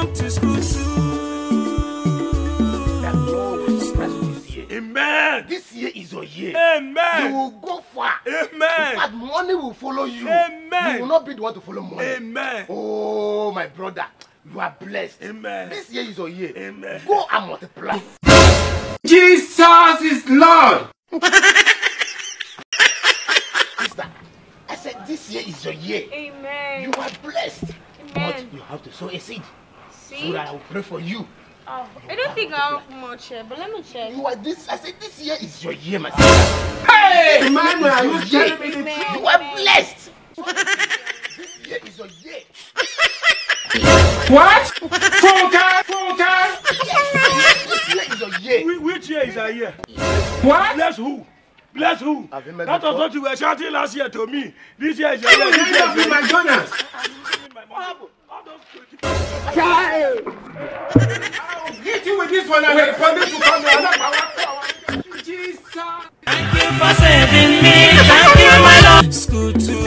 come to school too. Amen. This year is your year. Amen. You will go far. Amen. But money will follow you. Amen. You will not be the one to follow money. Amen. Oh, my brother, you are blessed. Amen. This year is your year. Amen. Go and multiply. Jesus is Lord. Sister, I said this year is your year. Amen. You are blessed. Amen. But you have to sow a seed. See? So that I will pray for you. Oh, I don't think I have much here, but let me check. You are this. I said this year is your year, my sister. Hey, man, are you telling me the Amen. truth? You are blessed. This year is your year. What? Funka, funka. This year is your year. Which year is our year? What? Bless who? Bless who? Have you met That was before? what you were shouting last year to me. This year is your year. You This end year up is with your year. McDonald's. Child. I'll hit you with this one and the police will come here. Jesus. Thank you for saving me. Thank you, my Lord. School too.